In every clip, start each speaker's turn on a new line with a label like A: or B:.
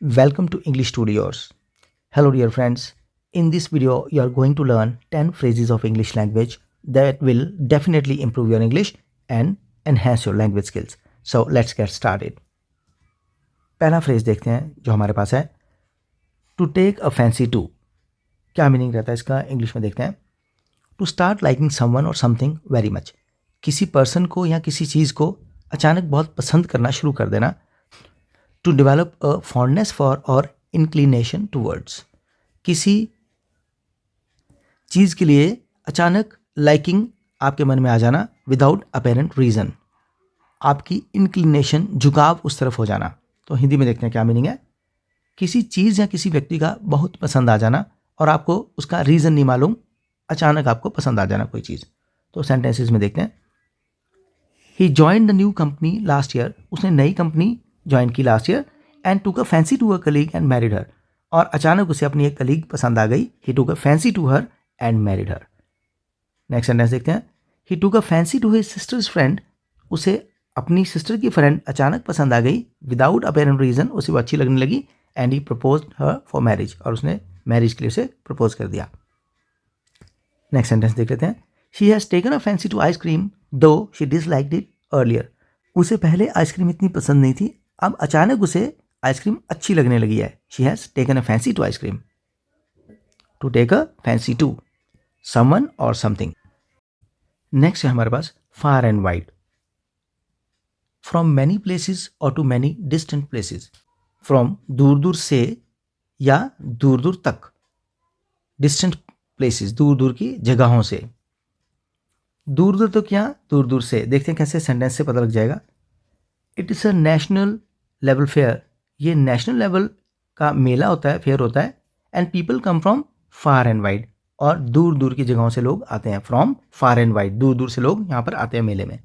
A: Welcome to English Studios. Hello dear friends. In this video you are going to learn 10 phrases of English language that will definitely improve your English and enhance your language skills. So let's get started. पहला phrase देखते हैं जो हमारे पास है to take a fancy to. क्या meaning रहता है इसका इंग्लिश में देखते हैं. टू स्टार्ट लाइकिंग समवन और समथिंग वेरी मच. किसी पर्सन को या किसी चीज़ को अचानक बहुत पसंद करना शुरू कर देना. To develop a fondness for or inclination towards. किसी चीज़ के लिए अचानक लाइकिंग आपके मन में आ जाना विदाउट अपेरेंट रीज़न. आपकी इंक्लिनेशन झुकाव उस तरफ हो जाना. तो हिंदी में देखते हैं क्या मीनिंग है. किसी चीज़ या किसी व्यक्ति का बहुत पसंद आ जाना और आपको उसका रीज़न नहीं मालूम, अचानक आपको पसंद आ जाना कोई चीज़. तो सेंटेंसेस में देखते हैं. He join the new company last year. उसने नई कंपनी ज्वाइन की last year. And took a fancy to a colleague and married her. और अचानक उसे अपनी एक कलीग पसंद आ गई. He took a fancy to her and married her. Next sentence देखते हैं. He took a fancy to his sister's friend. उसे अपनी सिस्टर की फ्रेंड अचानक पसंद आ गई विदाउट अपेरेंट रीज़न. उसे वो अच्छी लगने लगी. And he propose her for marriage. और उसने मैरिज के लिए उसे प्रपोज कर दिया. नेक्स्ट सेंटेंस देख लेते हैं. She has taken a fancy to ice cream though she disliked it earlier. उसे पहले आइसक्रीम इतनी पसंद नहीं थी, अब अचानक उसे आइसक्रीम अच्छी लगने लगी है. She has taken a fancy to ice cream. To take a fancy to someone और समथिंग. नेक्स्ट है हमारे पास far and wide. From many places और to many distant places. From दूर दूर से या दूर दूर तक. डिस्टेंट प्लेसेस दूर दूर की जगहों से. दूर दूर तक या दूर दूर से. देखते हैं कैसे सेंटेंस से पता लग जाएगा. It is a national level fair. ये नेशनल लेवल का मेला होता है, फेयर होता है. And people come from far and wide. और दूर दूर की जगहों से लोग आते हैं. फ्रॉम फार एंड वाइड, दूर दूर से लोग यहाँ पर आते हैं मेले में.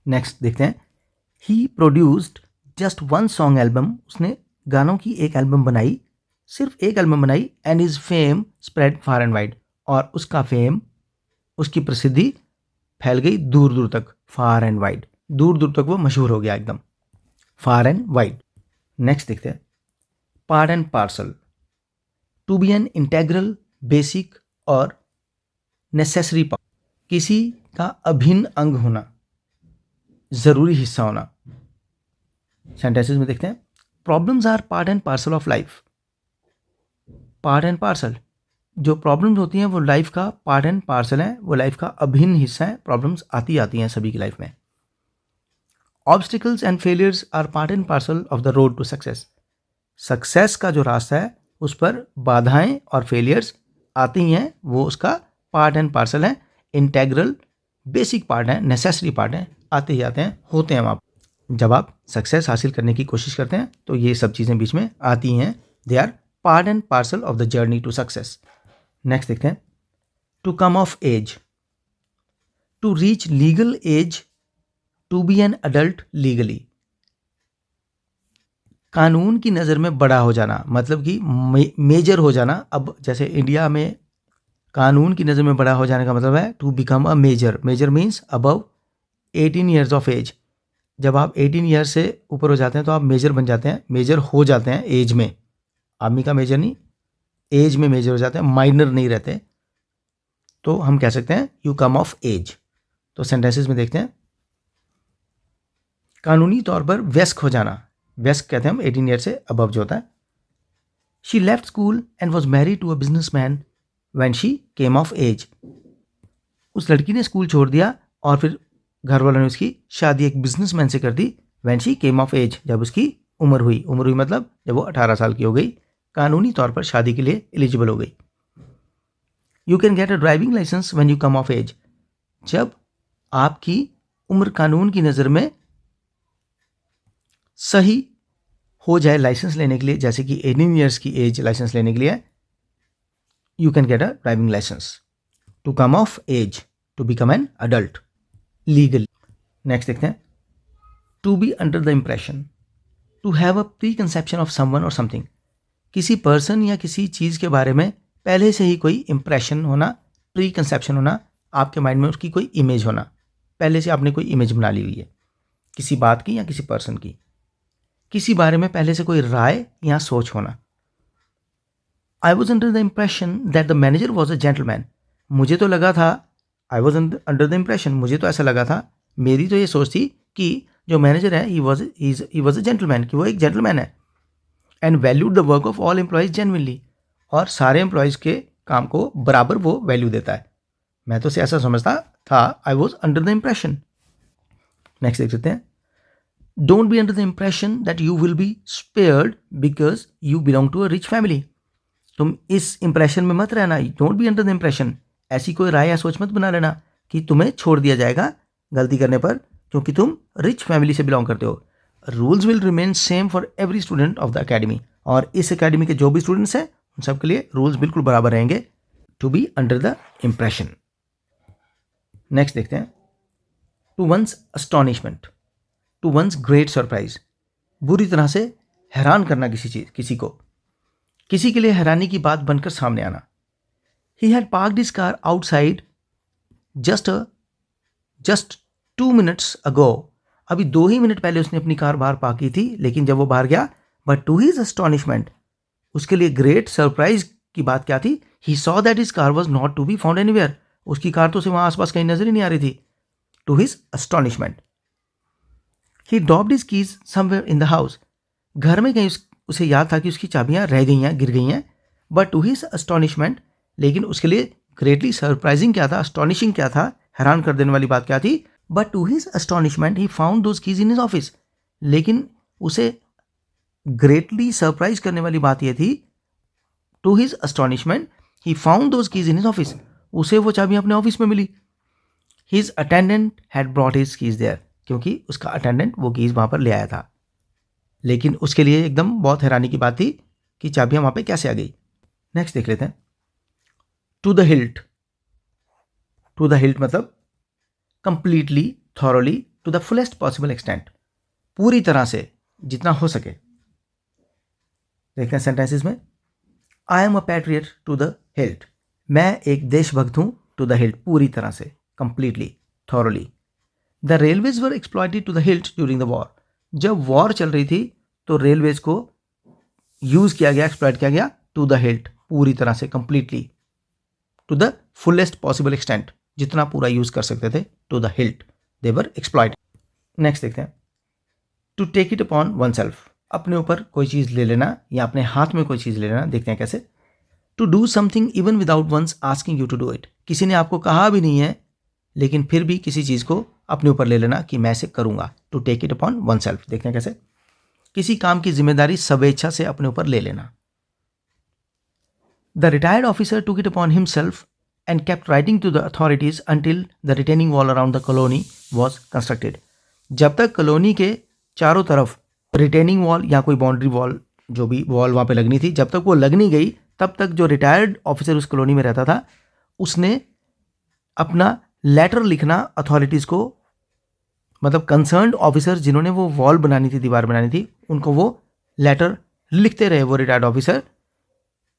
A: नेक्स्ट देखते हैं. He produced just one song album. उसने गानों की एक एल्बम बनाई, सिर्फ एक एल्बम बनाई. And his fame spread far and wide. और उसका फेम, उसकी प्रसिद्धि फैल गई दूर दूर तक. फार एंड वाइड, दूर दूर तक वो मशहूर हो गया एकदम. फार एंड वाइड. नेक्स्ट देखते हैं. Part and parcel. To be an integral, basic or necessary part. किसी का अभिन्न अंग होना, ज़रूरी हिस्सा होना. सेंटेंसेस में देखते हैं. Problems are part and parcel of life. Part and parcel, जो प्रॉब्लम्स होती हैं वो लाइफ का पार्ट एंड पार्सल है, वो लाइफ का अभिन्न हिस्सा है. प्रॉब्लम्स आती हैं सभी की लाइफ में. Obstacles and failures are part and parcel of the road to success. Success का जो रास्ता है उस पर बाधाएं और फेलियर्स आती हैं, वो उसका पार्ट एंड पार्सल है. इंटेग्रल, बेसिक पार्ट है, नेसेसरी पार्ट है. आते ही आते हैं, होते हैं वहाँ. जब आप सक्सेस हासिल करने की कोशिश करते हैं तो ये सब चीज़ें बीच में आती हैं. They are part and parcel of the journey to success. Next देखते हैं. To come of age. To reach legal age. To be an adult legally. कानून की नज़र में बड़ा हो जाना, मतलब कि मेजर हो जाना. अब जैसे इंडिया में कानून की नज़र में बड़ा हो जाने का मतलब है to become a major. Major means above 18 years of age. जब आप 18 ईयर्स से ऊपर हो जाते हैं तो आप मेजर बन जाते हैं, मेजर हो जाते हैं एज में. आदमी का मेजर नहीं, एज में मेजर हो जाते हैं, माइनर नहीं रहते. तो हम कह सकते हैं यू कम ऑफ एज. तो सेंटेंसेस में देखते हैं. कानूनी तौर पर वयस्क हो जाना. वयस्क कहते हैं हम 18 ईयर से अबव जो होता है. She left school and was married to a businessman when she came of age. उस लड़की ने स्कूल छोड़ दिया और फिर घर वालों ने उसकी शादी एक बिजनेसमैन से कर दी. When she came of age, जब उसकी उम्र हुई. उम्र हुई मतलब जब वो 18 साल की हो गई, कानूनी तौर पर शादी के लिए एलिजिबल हो गई. You can get a driving licence when you come of age. जब आपकी उम्र कानून की नज़र में सही हो जाए लाइसेंस लेने के लिए, जैसे कि 18 ईयर्स की एज लाइसेंस लेने के लिए, you can get a driving licence. To come of age, to become an adult legal. Next देखते हैं. To be under the impression. To have a preconception of someone और something. किसी person या किसी चीज़ के बारे में पहले से ही कोई इम्प्रेशन होना, प्री कंसेप्शन होना, आपके माइंड में उसकी कोई इमेज होना, पहले से आपने कोई इमेज बना ली हुई है. किसी बात की या किसी पर्सन की, किसी बारे में पहले से कोई राय या सोच होना। आई was under the impression that the manager was a gentleman. मुझे तो लगा था, I was under the impression, मुझे तो ऐसा लगा था, मेरी तो ये सोच थी कि जो मैनेजर है ही वॉज अ जेंटलमैन, कि वो एक जेंटलमैन है। And valued the work of all employees genuinely, और सारे एम्प्लॉयज़ के काम को बराबर वो वैल्यू देता है। मैं तो उसे ऐसा समझता था, I was under the impression. Next देख सकते हैं, don't be under the impression that you will be spared because you belong to a rich family. तुम इस इंप्रेशन में मत रहना, don't be under the impression, ऐसी कोई राय या सोच मत बना लेना कि तुम्हें छोड़ दिया जाएगा गलती करने पर क्योंकि तुम रिच फैमिली से बिलोंग करते हो। Rules will remain same for every student of the academy, और इस अकेडमी के जो भी स्टूडेंट्स हैं उन सबके लिए रूल्स बिल्कुल बराबर रहेंगे। To be under the impression. Next देखते हैं, to one's astonishment, to one's great surprise, बुरी तरह से हैरान करना किसी को, किसी के लिए हैरानी की बात बनकर सामने आना। He had parked his car outside just 2 minutes अगो, अभी 2 ही मिनट पहले उसने अपनी कार बाहर पार्क की थी, लेकिन जब वो बाहर गया, बट टू हिज अस्टॉनिशमेंट, उसके लिए ग्रेट सरप्राइज की बात क्या थी, he saw that his car was not to be found anywhere, उसकी कार तो उसे वहां आसपास कहीं नजर ही नहीं आ रही थी। To his astonishment, he dropped his keys somewhere in the house, घर में कहीं उसे याद था कि उसकी चाबियां रह गई हैं, गिर गई हैं। बट टू हिज अस्टॉनिशमेंट, लेकिन उसके लिए ग्रेटली सरप्राइजिंग क्या था, अस्टॉनिशिंग क्या था, हैरान कर देने वाली बात क्या थी, but to his astonishment he found those keys in his office, लेकिन उसे ग्रेटली सरप्राइज करने वाली बात यह थी, to his astonishment he found those keys in his office, उसे वो चाबियां अपने ऑफिस में मिली। His attendant had brought his keys there, क्योंकि उसका अटेंडेंट वो कीज वहां पर ले आया था, लेकिन उसके लिए एकदम बहुत हैरानी की बात थी कि चाबियां वहां पे कैसे आ गई। नेक्स्ट देख लेते हैं, to the hilt, to the hilt मतलब completely, thoroughly, to the fullest possible extent, पूरी तरह से, जितना हो सके। देखते हैं सेंटेंसेस में, I am a patriot to the hilt, मैं एक देशभक्त हूं, टू द हिल्ट पूरी तरह से, completely, thoroughly. The railways were exploited to the hilt during the war, जब वॉर चल रही थी तो रेलवेज को यूज किया गया, एक्सप्लॉइट किया गया, टू द हिल्ट पूरी तरह से, completely, to the fullest possible extent, जितना पूरा यूज कर सकते थे, to the hilt they were exploit. Next देखते हैं, to take it upon oneself, अपने ऊपर कोई चीज ले लेना या अपने हाथ में कोई चीज ले लेना। देखते हैं कैसे, to do something even without once asking you to do it, किसी ने आपको कहा भी नहीं है लेकिन फिर भी किसी चीज को अपने ऊपर ले लेना कि मैं इसे करूंगा, to take it upon oneself. देखते हैं कैसे, किसी काम की जिम्मेदारी स्वेच्छा से अपने ऊपर ले लेना। The retired officer took it upon himself and kept writing to the authorities until the retaining wall around the colony was constructed, जब तक कॉलोनी के चारों तरफ रिटेनिंग वॉल या कोई बाउंड्री वॉल, जो भी वॉल वहां पे लगनी थी, जब तक वो लग नहीं गई तब तक जो रिटायर्ड ऑफिसर उस कॉलोनी में रहता था उसने अपना लेटर लिखना अथॉरिटीज को, मतलब कंसर्न्ड ऑफिसर जिन्होंने वो वॉल बनानी थी, दीवार बनानी थी, उनको वो लेटर लिखते रहे वो retired officer.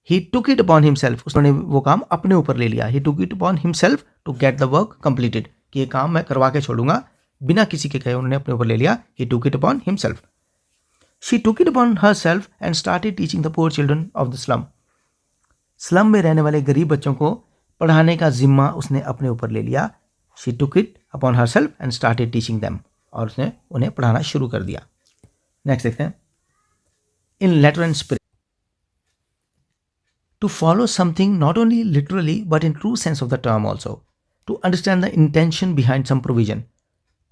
A: He took it upon himself, उसने वो काम अपने ऊपर ले लिया। He took it upon himself to get the work completed, कि ये काम मैं करवा के छोड़ूंगा, बिना किसी के कहे उन्होंने अपने ऊपर ले लिया। He took it upon himself. She took it upon herself and started teaching the poor children of the slum, slum में रहने वाले गरीब बच्चों को पढ़ाने का जिम्मा उसने अपने ऊपर ले लिया। She took it upon herself and started teaching them, और उसने उन्हें पढ़ाना शुरू कर दिया। नेक्स्ट देखते हैं, in letter and spirit, to follow something not only literally but in true sense of the term also, to understand the intention behind some provision,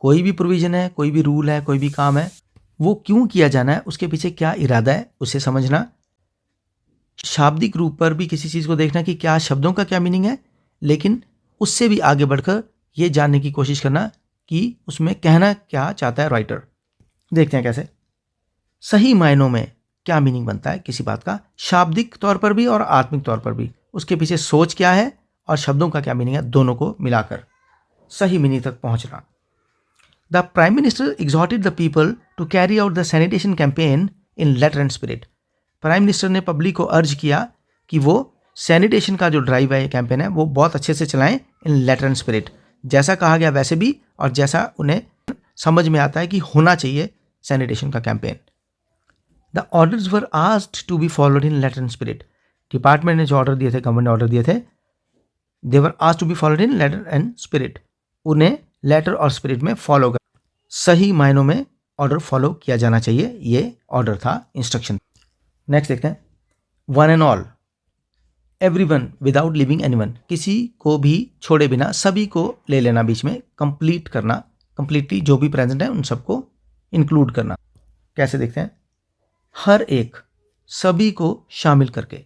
A: कोई भी प्रोविजन है, कोई भी रूल है, कोई भी काम है, वो क्यों किया जाना है, उसके पीछे क्या इरादा है, उसे समझना। शाब्दिक रूप पर भी किसी चीज़ को देखना कि क्या शब्दों का क्या मीनिंग है, लेकिन उससे भी आगे बढ़कर ये जानने की कोशिश करना कि उसमें कहना क्या चाहता है राइटर। देखते हैं कैसे, सही मायनों में क्या मीनिंग बनता है किसी बात का, शाब्दिक तौर पर भी और आत्मिक तौर पर भी, उसके पीछे सोच क्या है और शब्दों का क्या मीनिंग है, दोनों को मिलाकर सही मीनिंग तक पहुंचना। The prime minister exhorted the people to carry out the sanitation campaign in letter and spirit, prime minister ने पब्लिक को अर्ज किया कि वो सैनिटेशन का जो ड्राइव है, कैंपेन है, वो बहुत अच्छे से चलाएं इन लेटर एंड स्पिरिट, जैसा कहा गया वैसे भी और जैसा उन्हें समझ में आता है कि होना चाहिए सैनिटेशन का campaign. The orders were asked to be followed in letter and spirit. Department ने जो ऑर्डर दिए थे, गवर्नमेंट ने ऑर्डर दिए थे, they were asked to be followed in letter and spirit. उन्हें लेटर और स्पिरिट में फॉलो कर, सही मायनों में ऑर्डर फॉलो किया जाना चाहिए, ये ऑर्डर था, इंस्ट्रक्शन। नेक्स्ट देखते हैं, one and all, everyone without leaving anyone. किसी को भी छोड़े बिना सभी को ले लेना बीच में, कंप्लीट करना, कंप्लीटली जो भी प्रेजेंट है उन सबको इंक्लूड करना। कैसे देखते हैं, हर एक, सभी को शामिल करके।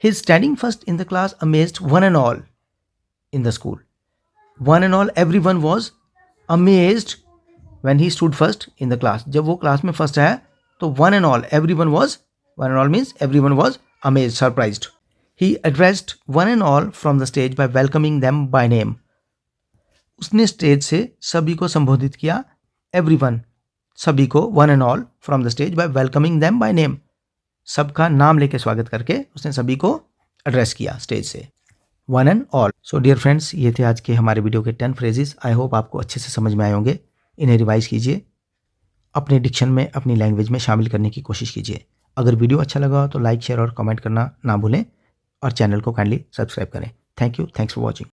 A: His standing first in the class amazed one and all in the school. One and all, everyone was amazed when he stood first in the class. जब वो क्लास में फर्स्ट आया तो one and all, everyone was, one and all means everyone was amazed, surprised. He addressed one and all from the stage by welcoming them by name. उसने stage से सभी को संबोधित किया, everyone, सभी को, one and all from the stage by welcoming them by name. सबका नाम लेके स्वागत करके उसने सभी को एड्रेस किया स्टेज से, one and all. So dear friends, ये थे आज के हमारे वीडियो के 10 फ्रेजेस। आई होप आपको अच्छे से समझ में आए होंगे। इन्हें रिवाइज कीजिए, अपने डिक्शन में, अपनी लैंग्वेज में शामिल करने की कोशिश कीजिए। अगर वीडियो अच्छा लगा तो लाइक, शेयर और कमेंट करना ना भूलें और चैनल को काइंडली सब्सक्राइब करें। Thank you, thanks for watching.